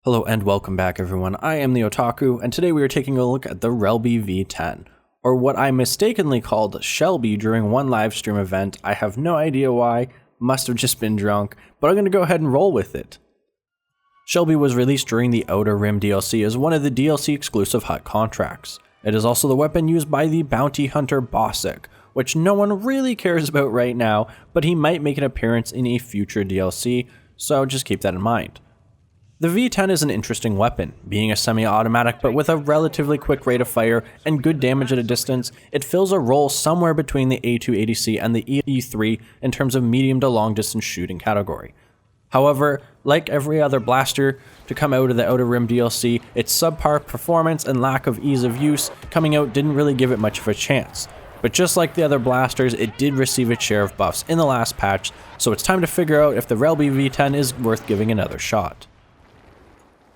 Hello and welcome back everyone, I am the Otaku, and today we are taking a look at the Relby-V10, or what I mistakenly called Shelby during one live stream event. I have no idea why, must have just been drunk, but I'm going to go ahead and roll with it. Shelby was released during the Outer Rim DLC as one of the DLC exclusive hut contracts. It is also the weapon used by the bounty hunter Bossic, which no one really cares about right now, but he might make an appearance in a future DLC, so just keep that in mind. The V10 is an interesting weapon. Being a semi-automatic but with a relatively quick rate of fire and good damage at a distance, it fills a role somewhere between the A280C and the E3 in terms of medium to long distance shooting category. However, like every other blaster to come out of the Outer Rim DLC, its subpar performance and lack of ease of use coming out didn't really give it much of a chance. But just like the other blasters, it did receive its share of buffs in the last patch, so it's time to figure out if the Relby-V10 is worth giving another shot.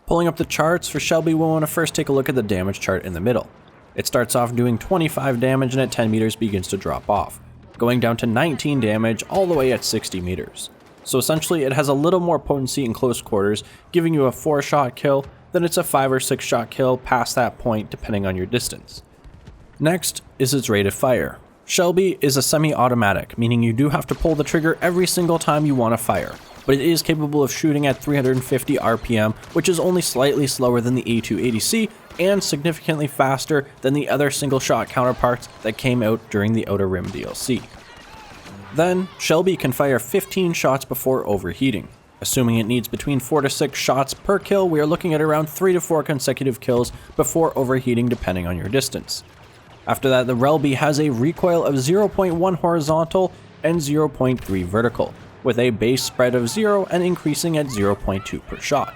Pulling up the charts for Shelby, we'll want to first take a look at the damage chart in the middle. It starts off doing 25 damage and at 10 meters begins to drop off, going down to 19 damage all the way at 60 meters. So essentially it has a little more potency in close quarters, giving you a 4-shot kill, then it's a 5 or 6 shot kill past that point depending on your distance. Next is its rate of fire. Shelby is a semi-automatic, meaning you do have to pull the trigger every single time you want to fire, but it is capable of shooting at 350 RPM, which is only slightly slower than the A280C and significantly faster than the other single-shot counterparts that came out during the Outer Rim DLC. Then, Shelby can fire 15 shots before overheating. Assuming it needs between 4 to 6 shots per kill, we are looking at around 3 to 4 consecutive kills before overheating depending on your distance. After that, the Relby has a recoil of 0.1 horizontal and 0.3 vertical, with a base spread of 0 and increasing at 0.2 per shot.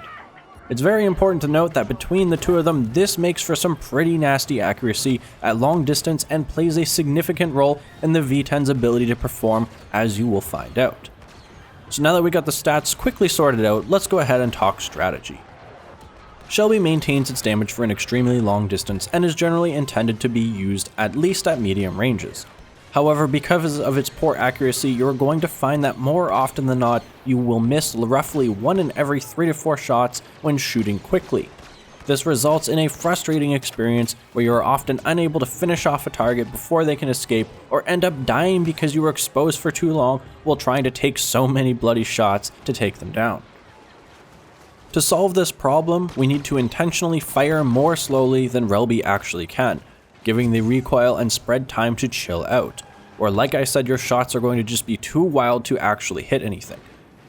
It's very important to note that between the two of them, this makes for some pretty nasty accuracy at long distance and plays a significant role in the V10's ability to perform, as you will find out. So now that we got the stats quickly sorted out, let's go ahead and talk strategy. Shelby maintains its damage for an extremely long distance and is generally intended to be used at least at medium ranges. However, because of its poor accuracy, you're going to find that more often than not, you will miss roughly 1 in every 3 to 4 shots when shooting quickly. This results in a frustrating experience where you are often unable to finish off a target before they can escape, or end up dying because you were exposed for too long while trying to take so many bloody shots to take them down. To solve this problem, we need to intentionally fire more slowly than Relby actually can, giving the recoil and spread time to chill out, or like I said, your shots are going to just be too wild to actually hit anything.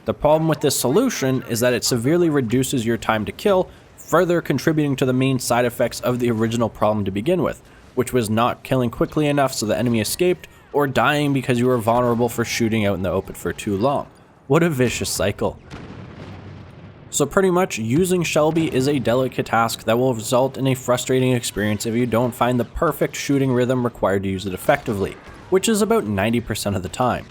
The problem with this solution is that it severely reduces your time to kill, further contributing to the main side effects of the original problem to begin with, which was not killing quickly enough so the enemy escaped, or dying because you were vulnerable for shooting out in the open for too long. What a vicious cycle. So pretty much, using Shelby is a delicate task that will result in a frustrating experience if you don't find the perfect shooting rhythm required to use it effectively, which is about 90% of the time.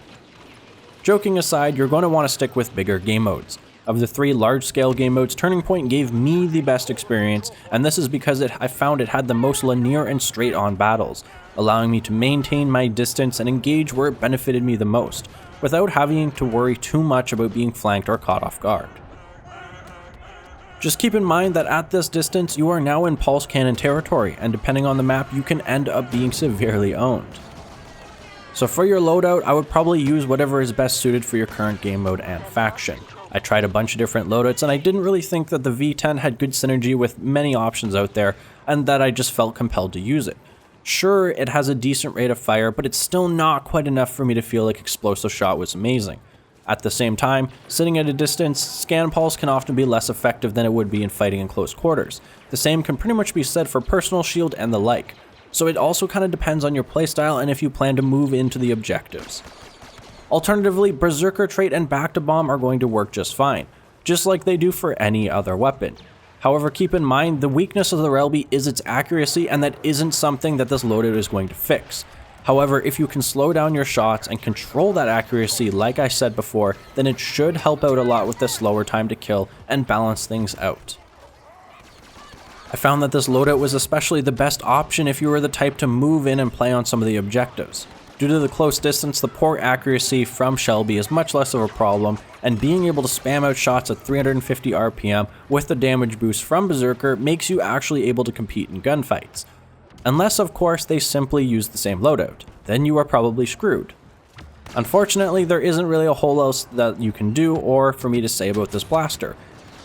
Joking aside, you're going to want to stick with bigger game modes. Of the 3 large-scale game modes, Turning Point gave me the best experience, and this is because I found it had the most linear and straight-on battles, allowing me to maintain my distance and engage where it benefited me the most, without having to worry too much about being flanked or caught off guard. Just keep in mind that at this distance, you are now in pulse cannon territory, and depending on the map, you can end up being severely owned. So for your loadout, I would probably use whatever is best suited for your current game mode and faction. I tried a bunch of different loadouts, and I didn't really think that the V10 had good synergy with many options out there, and that I just felt compelled to use it. Sure, it has a decent rate of fire, but it's still not quite enough for me to feel like Explosive Shot was amazing. At the same time, sitting at a distance, Scan Pulse can often be less effective than it would be in fighting in close quarters. The same can pretty much be said for Personal Shield and the like. So it also kind of depends on your playstyle and if you plan to move into the objectives. Alternatively, Berserker Trait and Back to Bomb are going to work just fine, just like they do for any other weapon. However, keep in mind, the weakness of the Relby is its accuracy, and that isn't something that this loadout is going to fix. However, if you can slow down your shots and control that accuracy like I said before, then it should help out a lot with the slower time to kill and balance things out. I found that this loadout was especially the best option if you were the type to move in and play on some of the objectives. Due to the close distance, the poor accuracy from Shelby is much less of a problem, and being able to spam out shots at 350 RPM with the damage boost from Berserker makes you actually able to compete in gunfights. Unless, of course, they simply use the same loadout. Then you are probably screwed. Unfortunately, there isn't really a whole else that you can do or for me to say about this blaster.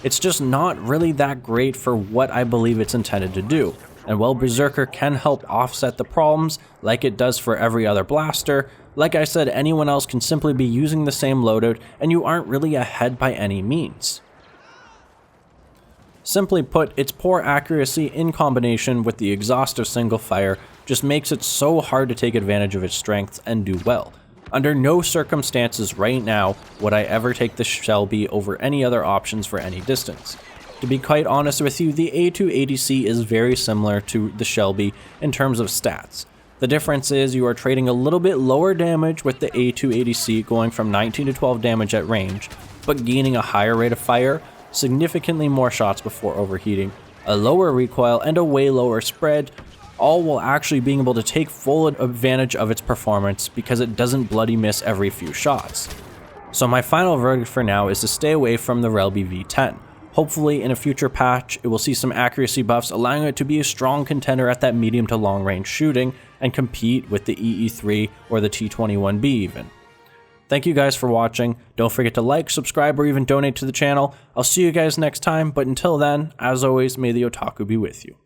It's just not really that great for what I believe it's intended to do. And while Berserker can help offset the problems, like it does for every other blaster, like I said, anyone else can simply be using the same loadout and you aren't really ahead by any means. Simply put, its poor accuracy in combination with the exhaustive single fire just makes it so hard to take advantage of its strengths and do well. Under no circumstances right now would I ever take the Shelby over any other options for any distance. To be quite honest with you, the A2 ADC is very similar to the Shelby in terms of stats. The difference is you are trading a little bit lower damage with the A2 ADC going from 19 to 12 damage at range, but gaining a higher rate of fire, significantly more shots before overheating, a lower recoil, and a way lower spread, all while actually being able to take full advantage of its performance because it doesn't bloody miss every few shots. So my final verdict for now is to stay away from the Relby-V10. Hopefully in a future patch, it will see some accuracy buffs, allowing it to be a strong contender at that medium to long range shooting and compete with the EE3 or the T21B even. Thank you guys for watching. Don't forget to like, subscribe, or even donate to the channel. I'll see you guys next time, but until then, as always, may the Otaku be with you.